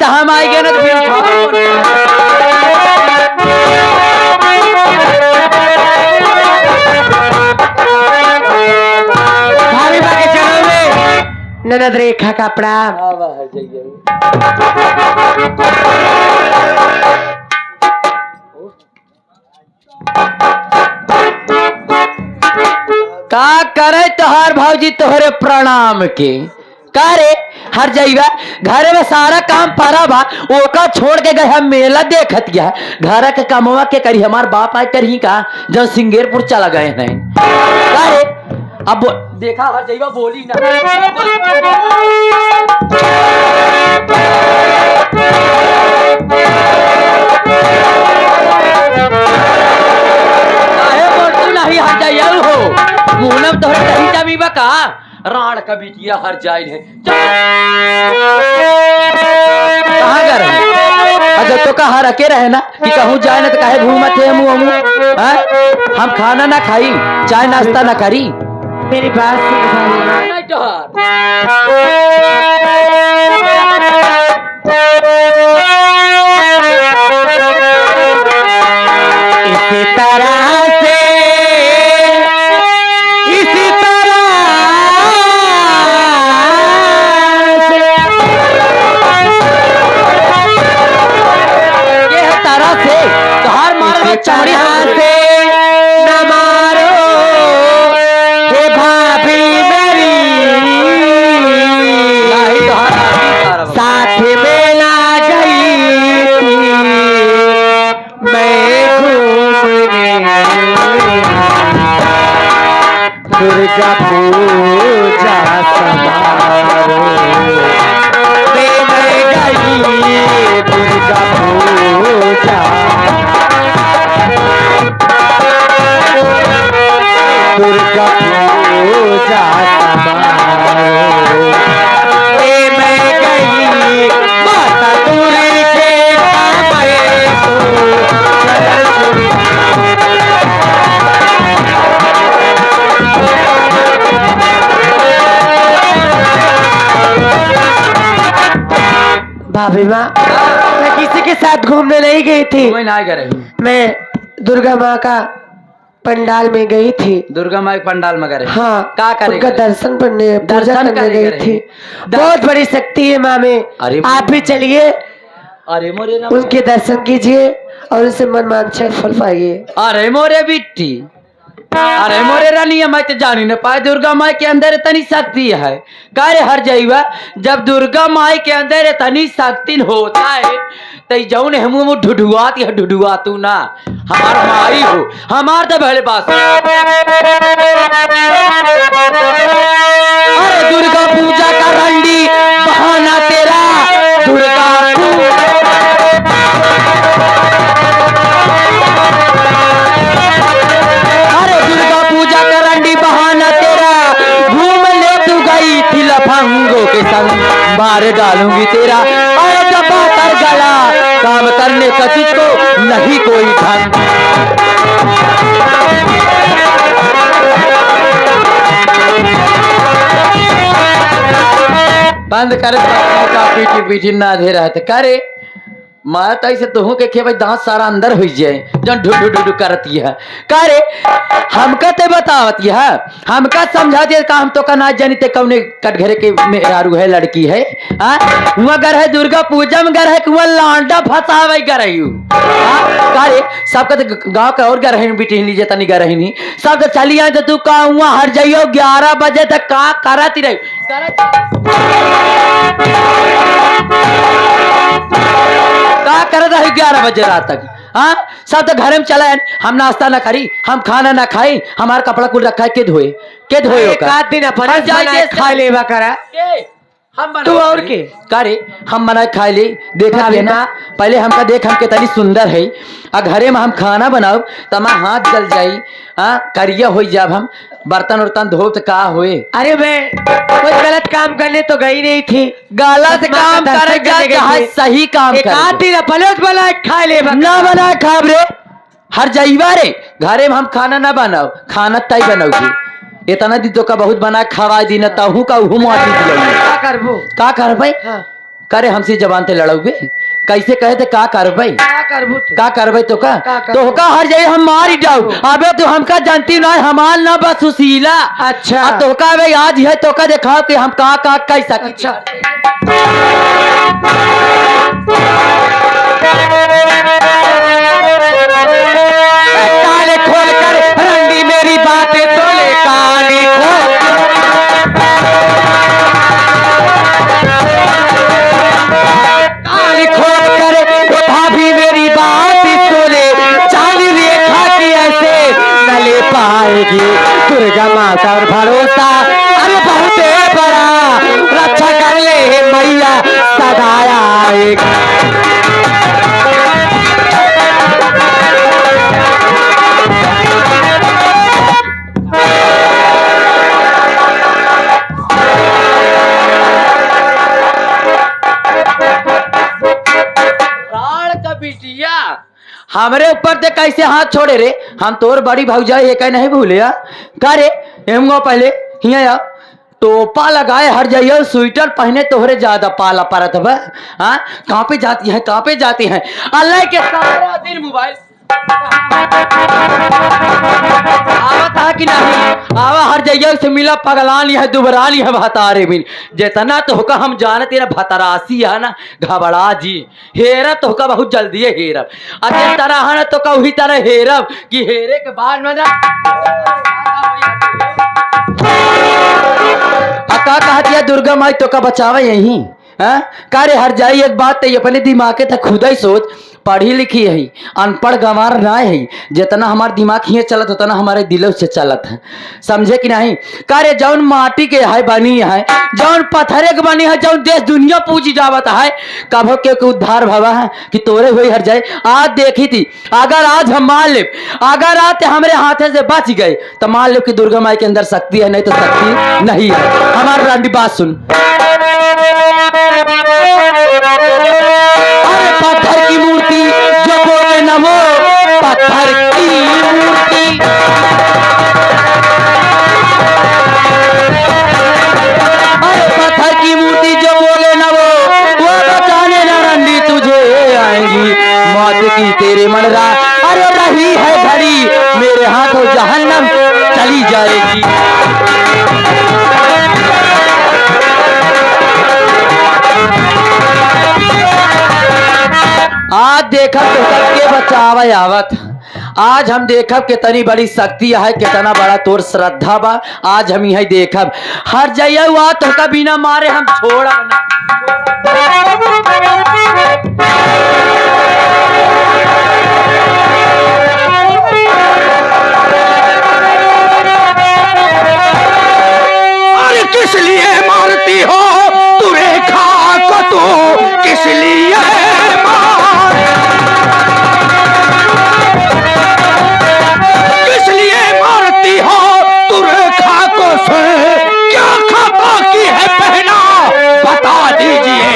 तो हम आएंगे ना तो फिर भाभी बाके चलो में ननद रेखा का प्रणाम। का करे तोहार भौजी तोहरे प्रणाम के का रे हर जाइगा घरे में सारा काम पड़ा बा ओका छोड़ के गए हम मेला देखत गया घर के कामवा के करी हमार बाप आए करही का जब सिंगेरपुर चला गए हैं का रे अब देखा हर जाइगा बोली ना काहे बोलती नहीं हर जाइया हो मुनम तोहरे कहीं जामी बा का राण का बिटिया हर जाइल है कहाँ कर अगर तो कहा रखे रहे ना कि कहूँ जाए ना तो काहे घूमत है हम खाना ना खाई चाय नाश्ता ना करी मेरी बात इसी तरह से चढ़ी से न मारो हे भाभी मेरी साथ में ना गई मैं घूमने दुर्गा पूजा समारोह मैं गई दुर्गा पूजा दुर्गा पूजा समारोह मैं गई माता दूरी के भाभी माँ मैं किसी के साथ घूमने नहीं गई थी मैं दुर्गा माँ का पंडाल में गई थी दुर्गा माँ पंडाल में गए हाँ का करेगा दर्शन करने गई थी बहुत बड़ी शक्ति है माँ में आप भी चलिए अरे मोरे उनके दर्शन कीजिए और उनसे मन मांछा फल पाइए अरे मोरे बिट्टी अरे मोरे रानी मैं तो जानी न पाए दुर्गा माई के अंदर इतनी शक्ति है कार्य हर जाइवा जब दुर्गा माई के अंदर इतनी शक्ति होता है तो जौन हम ढुढुआत या ढुढुआ तू ना हमार माई हो हमार तो पहले पास अरे दुर्गा पूजा का रंडी बहाना तेरा दुर्गा लफंगों के संग मार डालूंगी तेरा अरे दबा कर गला काम करने का तुझको नहीं कोई धन बंद कर पीठी पीठी ना दे रहा था करे माता ऐसे तुहू के खे भाई दांत सारा अंदर हो जाए जन ढू ढू ढू करती है करे हमका ते बतावती है हमका समझा दिए का हम तो का ना जानी ते कौने कटघरे के मेहरारू है लड़की है हुआ घर है दुर्गा पूजा में घर है कुआ लांडा फसावे घर है करे सबका तो गांव का और घर है बेटी लीजिए तनी घर है नहीं सब तो चली आए तो तू का हुआ हर जाइयो 11 बजे तक का करती रही का कर रहा है 11 बजे रात तक हाँ सब तो घर में चला हम नाश्ता ना करी हम खाना ना खाई हमारा कपड़ा कुल रखा है के धोए दिन खा लेवा करा हम तू और के करे हम बना खाए ले देखा लेना पहले हमका देख हम कितनी सुंदर है घरे में हम खाना बनाओ तो हमारा हाथ जल जाई करिया हो जब हम बर्तन उर्तन धो तो का हुए अरे मैं कुछ गलत काम करने तो गई नहीं थी गलत काम कर सही काम कर खा ले ना बना खाब रे हर जाइवा रे घरे में हम खाना ना बनाओ खाना तय बनाओगी इतना दी तो का बहुत बना खवा दी ना तहू का का कर भाई करे हमसे जबान ते लड़ोगे कैसे कहे थे का करबई का करबई तो का हर जाए हम मार ही जाओ। अबे तू हमका जानती ना हमार ना बस सुशीला। अच्छा तो का भाई आज है तो का दिखाओ कि हम का कह सकते। अच्छा काले खोल कर रंडी मेरी बातें तोले काले खोल काले खोल कर भाभी मेरी बात तोले चाली रेखा की ऐसे न ले पाएगी दुर्गा माता और भरोसा अरे बहुत बड़ा रक्षा कर ले मैया सदा आएगी। हमारे ऊपर ते कैसे हाथ छोड़े रे हम तोर बड़ी भौजाई है कहीं नहीं भूले का रे एमगो पहले हिया टोपा लगाए हर जाइए स्वेटर पहने तोहरे ज्यादा पाला परत है। हाँ कहाँ पे जाती हैं अल्लाह के सारा दिन मोबाइल आवत है कि नहीं आवा हर जगह से मिला पगलानी है दुबरानी है भतारे बिन जितना तो होका हम जानते ना भतरासी है ना घबरा जी हेरा तो होका बहुत जल्दी है हेरब अरे तरह है ना तो का वही तरह हेरब कि हेरे के बाद में ना का कहा दिया दुर्गा माई तो का बचावे यही कार्य हर जाई एक बात तो अपने दिमाग के था खुदा ही सोच पढ़ी लिखी है अनपढ़ गंवार ना है जितना हमारे दिमाग ही चलत उतना हमारे दिलों से चलत है समझे कि नहीं। कार्य जौन माटी के है बनी है जौन पत्थरे के बनी है जौन देश दुनिया पूजी जावत है कभो के उद्धार भवा है कि तोरे हुई हर जाए। आज देखी थी अगर आज हम मान ले अगर आज हमारे हाथे से बच गए तो मान लो कि दुर्गा माई के अंदर शक्ति है नहीं तो शक्ति नहीं है। हमारी रानी बात सुन अरे पत्थर की मूर्ति जो बोले न वो पत्थर की मूर्ति अरे पत्थर की मूर्ति जो बोले न वो बचाने न रंडी तुझे आएंगी मौत की तेरे मन रा अरे रही है घड़ी मेरे हाथों जहन्नम चली जाएगी। आज देखब तो सबके बचावे आवत आज हम देखब कितनी बड़ी शक्ति है कितना बड़ा तोर श्रद्धा बा आज हम यही देखब हर जगह हुआ तो का बिना मारे हम छोड़ा अरे किस लिए मारती हो तू रेखा को तू किस लिए क्या खाता की है पहना बता दीजिए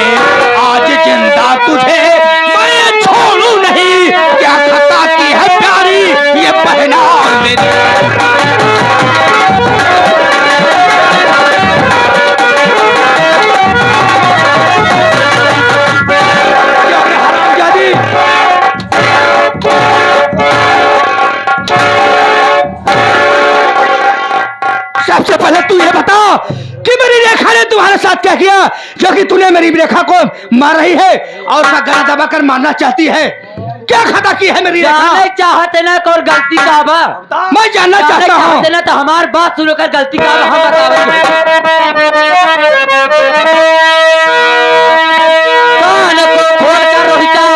आज जिंदा तुझे मैं छोड़ू नहीं क्या खाता की है प्यारी ये पहना मेरी सबसे पहले तू ये बता कि मेरी रेखा ने तुम्हारे साथ क्या किया जो कि तूने मेरी रेखा को मार रही है और उसका गला दबाकर मारना चाहती है। क्या खता की है मेरी रेखा? चाहते ना और गलती का बा मैं जानना चाहता हूँ ना तो हमारी बात सुनकर गलती का हम बतावे कान को खोल कर रोहिता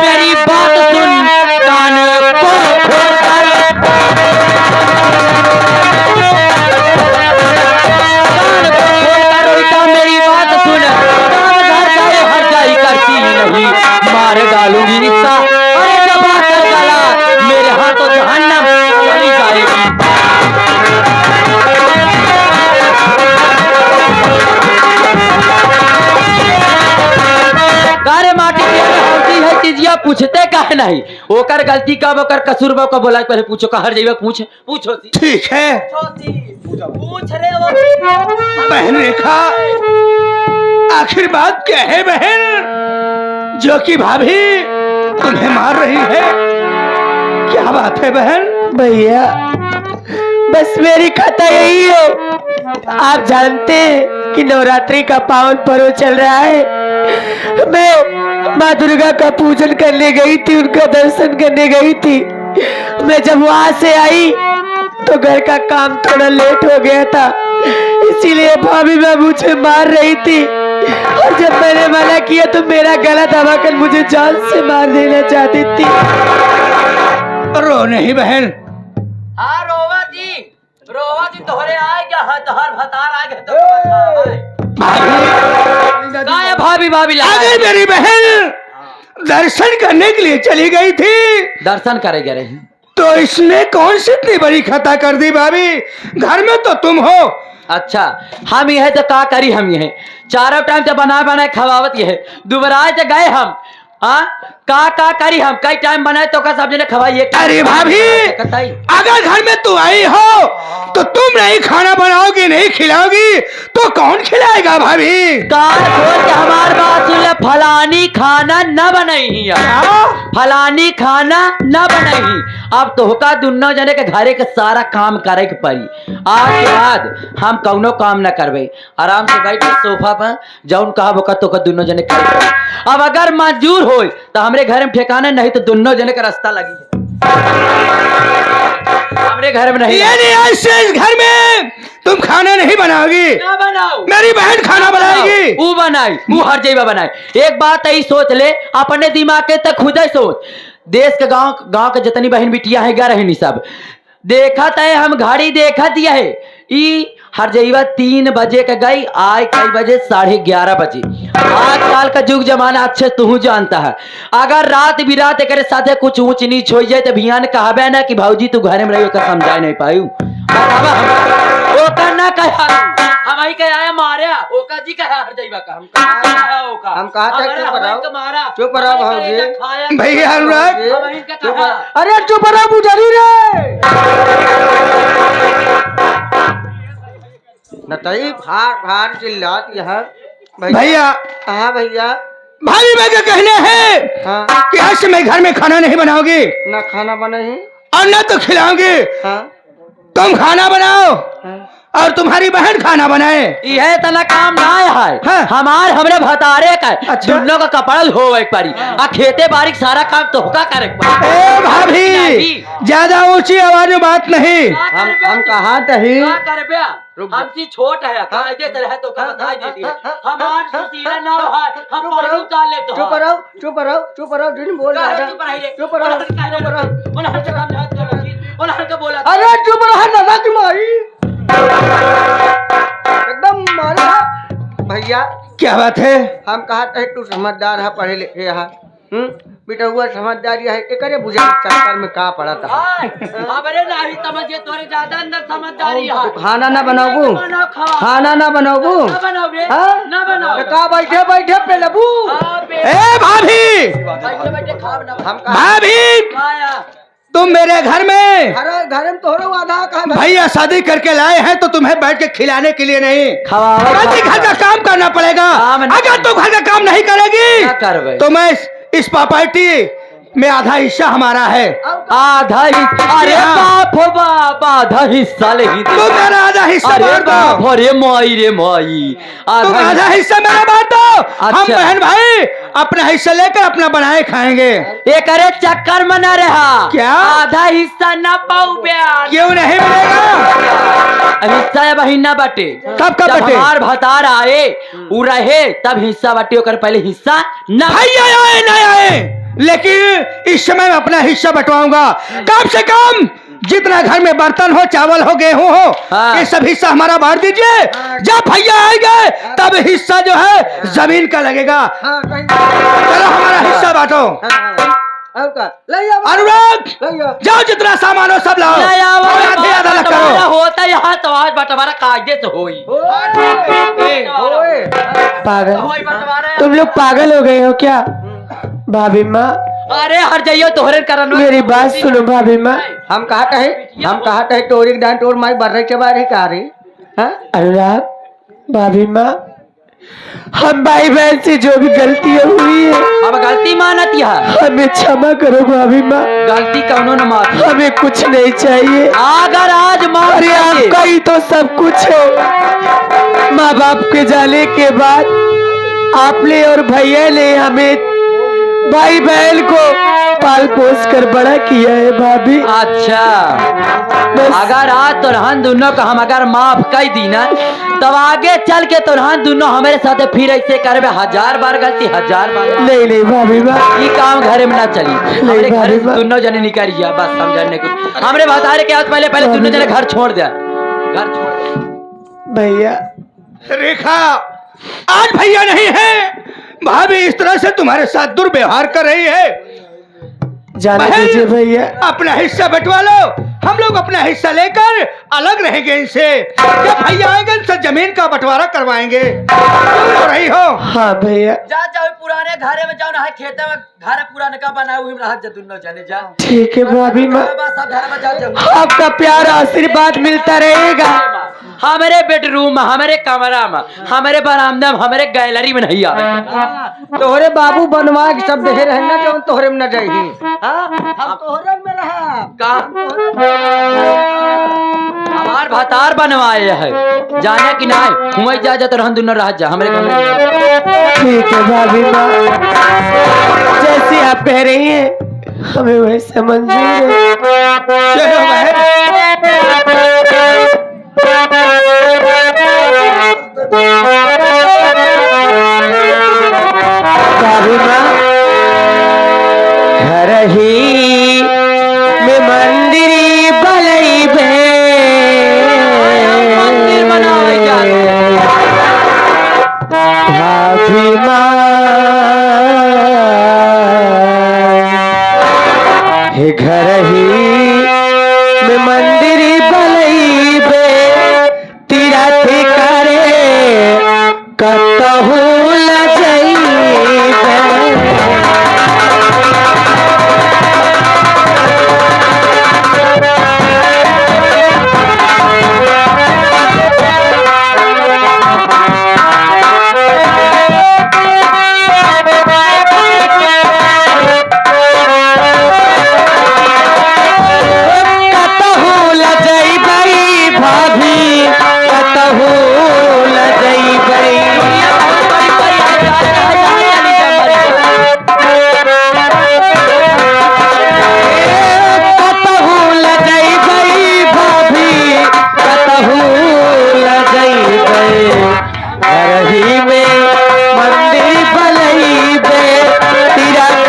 मेरी बात सुन कान को खोल कर मार डालूंगी अरे दबा कर गला मेरे हाथों जहन्नम चली जाएगी। कारे माटी होती है चीजिया पूछते काहे नहीं ओकर गलती का ओकर कसूर बा का बोला पहले पूछो का हर जगह पूछो ठीक है पूछ रहे हो बहन रेखा आखिर बात क्या है बहन, जो कि भाभी तुम्हें मार रही है? क्या बात है बहन? भैया बस मेरी कथा यही है, आप जानते हैं कि नवरात्रि का पावन पर्व चल रहा है। मैं माँ दुर्गा का पूजन करने गई थी, उनका दर्शन करने गई थी। मैं जब वहां से आई तो घर का काम थोड़ा लेट हो गया था, इसीलिए भाभी मैं मुझे मार रही थी। और जब मैंने मना किया तो मेरा गला दबाकर मुझे जान से मार देना चाहती थी। रो नहीं बहन। हाँ रोवा जी तोहरे आएगा, हाँ तोहर भतार आएगा तो भाभी भाभी आ गई मेरी बहन। दर्शन करने के लिए चली गई थी, दर्शन करेगा रही तो इसने कौन सी इतनी बड़ी खता कर दी भाभी? घर में तो तुम हो। अच्छा हम ये है तो का करी, हम ये है चारों टाइम से बना खवावत ये है। दोबारा से गए हम, हाँ का करी हम, कई टाइम बनाए तो का सब जने खवाइए। अरे भाभी अगर घर में तू आई हो तो तुम नहीं खाना बनाओगी, नहीं खिलाओगी तो कौन खिलाएगा भाभी? कान खोल के हमार बात सुन ले, फलानी खाना न बनाई, फलानी खाना न बनाई। अब तो होका दुनो जने के घरे के सारा काम करे के पड़ी। आज के बाद हम कौनो काम न करबे, आराम से बैठ के सोफा पर जौन कहा होका तो का दुनो जने करे। अब अगर मंजूर हो तो हमरे घर में ठिकाने, नहीं तो दोनों जने का रास्ता लगी है हमरे घर में। नहीं ऐसे घर में तुम खाना नहीं बनाओगी? ना बनाओ, मेरी बहन खाना बनाएगी। वो बनाई, वो हर जगह बनाई। एक बात यही सोच ले, अपने दिमाग के तक खुद ही सोच। देश के गांव के जितनी बहन बिटिया है गा रही सब देखा है, हम घड़ी देखा दिया है। ई हर जगह 3 बजे के गई, आए कई बजे 11:30 बजे। आजकल का युग जमाना अच्छे तू जानता है। अगर रात बिरात एक साथे कुछ ऊंच नीच हो जाए तो भियान कहबे ना कि भाऊजी तू घर में रही, ओकर समझाए नहीं पायू। ओकर ना कहा हम आई के आया मारे, ओका जी कहा हर जगह का हम कहा था चुप रहो भाऊजी। भैया अनुराग अरे चुप रहो पुजारी रे। नतई फाड़ चिल्लात यहाँ भैया। हाँ भैया भाभी मैं क्या कहने हैं? हाँ कि आज से मैं घर में खाना नहीं बनाओगी, ना खाना बनाई और न तो खिलाओगे। हाँ तुम खाना बनाओ हाँ और तुम्हारी बहन खाना बनाए। यह तना काम ना है। हाँ। हमरे भतारे का अच्छा। दोनों का कपड़ल हो एक पारी आ खेते बारी सारा काम तो होका करे। ए भाभी ज्यादा ऊंची आवाज में बात नहीं। हम कहा तही हमसी छोट है कायदे तरह तो का बता दीजिए। हमार सुशीला ना है, हम पानी डाल ले तो चुप रहो जिन बोल रहा है चुप रहो उन्हें से काम याद कर लगी, उन्हें का बोला। अरे चुप रहो ना की माई एकदम मारा। भैया क्या बात है? हम कहा थे तू समझदार है, पढ़े लिखे है, बेटा हुआ समझदारी है, एकरे बुझा चक्कर में का पड़ा था। हमरे नहीं समझे, तोरे ज्यादा अंदर समझदारी है। खाना ना बनाओ, खाना ना बनाओ, ना बनाओ रे, ना बनाओ। का बैठे बैठे पे लबू। ए भाभी बैठे बैठे खा बनाओ। हम भाभी तुम मेरे घर में घर में तोहरो आधा का भैया शादी करके लाए हैं तो तुम्हें बैठ के खिलाने के लिए नहीं, घर का काम करना पड़ेगा। अगर तुम घर का काम नहीं करेगी तो मैं इस प्रॉपर्टी में आधा हिस्सा हमारा है। आधा हिस्सा? अरे बाप हो बाप, आधा हिस्सा ले ही तुम मेरा आधा हिस्सा बांट दो। अरे माई रे माई, तुम आधा हिस्सा मेरा बांट दो। हम बहन भाई अपना हिस्सा लेकर अपना बनाए खाएंगे। एक अरे चक्कर में न रहा क्या? आधा हिस्सा न पाऊ बयान। क्यों नहीं मिलेगा? हिस्सा या बहिना बटे कब बटे? हमार भतार आए उ रहे तब हिस्सा बटे, ओकर पहले हिस्सा न। भैया आए नहीं आए, लेकिन इस समय मैं अपना हिस्सा बंटवाऊंगा। कम से कम जितना घर में बर्तन हो, चावल हो, गेहूं हो, ये सब हिस्सा हमारा बांट दीजिए। जब भैया आएंगे तब हिस्सा जो है जमीन का लगेगा। चलो हमारा हिस्सा बांटो। अनुराग जाओ जितना सामान हो सब लाओ, आधा करो। होता यहाँ तो आज बंटवारा कायदे से होई। पागल, तुम लोग पागल हो गए हो क्या? भाभी माँ अरे हर जाइयो तोहरे करन। मेरी बात सुनो भाभी माँ। हम कहा है टोरी दान टोर माई बढ़ रही के बारे का रे। अनुराग भाभी माँ हम भाई बहन से जो भी गलतियां हुई है अब गलती मानत है, हमें क्षमा करो भाभी माँ। गलती कौनो न माफ। हमें कुछ नहीं चाहिए, अगर आज माफ अरे कर दे, आपका ही तो सब कुछ है। माँ बाप के जाने के बाद आपने और भैया ने हमें भाई बहन को पाल पोस कर बड़ा किया है भाभी। अच्छा अगर आज तोरहन दोनों का हम अगर माफ कर दी ना, तब आगे चल के तोरहन दोनों हमारे साथ फिर ऐसे करबे 1000 बार गलती 1000 बार। नहीं नहीं भाभी माँ, ये काम घरे में ना चली, हमारे घर भाभी से माँ। दोनों जने निकल गया बस समझने को। हमरे बता रहे कि आज पहले पहले दोनों जने घर छोड़ दिया, घर छोड़ दिया। भैया रेखा, आज भैया नहीं है, भाभी इस तरह से तुम्हारे साथ दुर्व्यवहार कर रही है। जाने बहन, दीजिए भैया। अपना हिस्सा बंटवा लो, हम लोग अपना हिस्सा लेकर अलग रहेंगे इनसे। जब भैया आएंगे इनसे जमीन का बंटवारा करवाएंगे। क्यों रो रही हो? हाँ भैया जा जाओ पुराने घरे में जाओ ना, खेते में घर पुराने का बना हुई रहा दोनों जने जा। ठीक है भाभी माँ, सब घर में जाओ। आपका प्यार आशीर्वाद मिलता रहेगा। हमारे बेडरूम में, हमारे कमरा में, हमारे बरामदा में, हमारे गैलरी में नहीं आवे। तोहरे बाबू बनवा के सब देखे रहे ना, जो तोहरे में न जाही। हम तोहरे में रहा। हमार भतार बनवाए है, जाने की नहीं हुआ जा तो हम दोनों रह जा हमारे घर में। ठीक है भाभी माँ, जैसे आप कह रही हैं हमें वैसे मंजूर है। चलो भाभी माँ, घर ही में मंदिर बलई बे, मंदिर बनाए जाते भाभी माँ हे घर ही में मंदिर बलई बे, तीरथ करे कतहु ल जइबे। कतहु ल जइबै भाभी, कतहु ल जइबै। कतहु ल जइबै भाभी, कतहु ल जइबै। घर ही में मंदिर बनइबे, तीरथ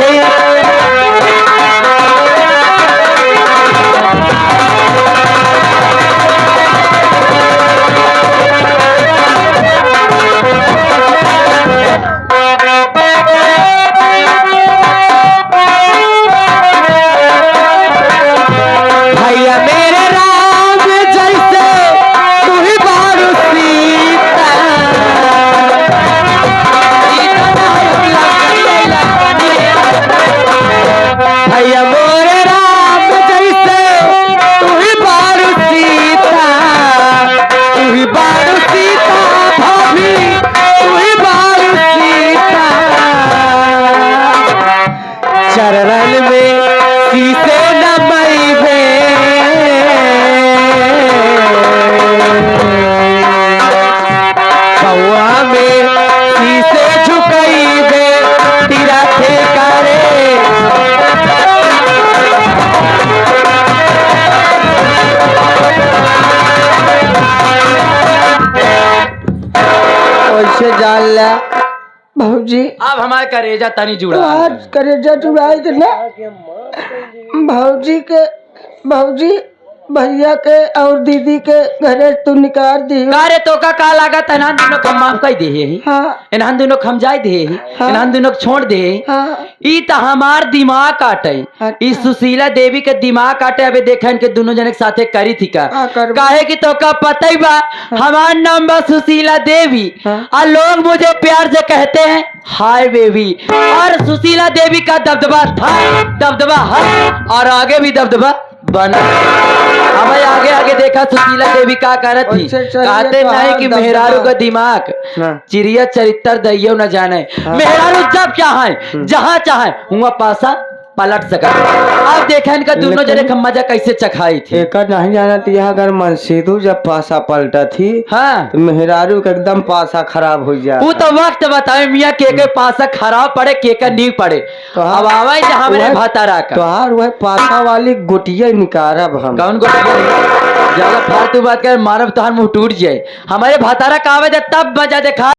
भैया मेरे राम जैसे तू ही बारू सीता। भैया मोरे राम जैसे तू ही बारू सीता, तू ही बारू सीता भाभी, तू ही बारू सीता। चरण में शीशे नमैबे, कौआ में शीशे झुकैबे, तीरथ करे वैसे जान ला भाजी। अब हमारे करेजा तनी जुड़ा आज करेजा जुड़ाई के ना भाजी भैया के और दीदी के घरे तू निकाल दी। कारे तो का लागत इन्हान दोनों को माफ कर दे ही, हाँ इन्हान दोनों को हम जाए दे ही, हाँ। इन्हान दोनों को छोड़ दे। हाँ ई तो हमार दिमाग काटे, अच्छा। ई सुशीला देवी के दिमाग काटे। अबे देखन के दोनों जने के साथे करी थी का, हाँ, करबो। काहे कि तो का पता ही बा हमार नाम बा सुशीला देवी। हाँ। और लोग मुझे प्यार से कहते हैं हाय बेबी। और सुशीला देवी का दबदबा था, दबदबा है और आगे भी दबदबा बना। अब भाई आगे आगे देखा सुशीला देवी का करत थी अच्छा, अच्छा, कहते ये तो नहीं हाँ, कि दबदबा। मेहरारू का दिमाग हाँ। चिड़िया चरित्र दैयो न जाने मेहरारू जब चाहे जहाँ चाहे वहाँ पासा पलट सका। अब देखा इनका दोनों जने का मजा कैसे चखाई थी। एक नहीं जाना थी यहाँ अगर मनसीदू जब पासा पलटा थी हाँ तो मेहरारू का एकदम पासा खराब हो जाए। वो तो वक्त बताए मियाँ के पासा खराब पड़े के नींव पड़े। तो हाँ। अब आवाज जहाँ मेरे वह- भातारा का तो हार वह पासा वाली गोटिया निकारब हम। कौन को ज्यादा फालतू बात कर मानव तहन मुंह टूट जाए। हमारे भातारा का आवाज है तब मजा देखा।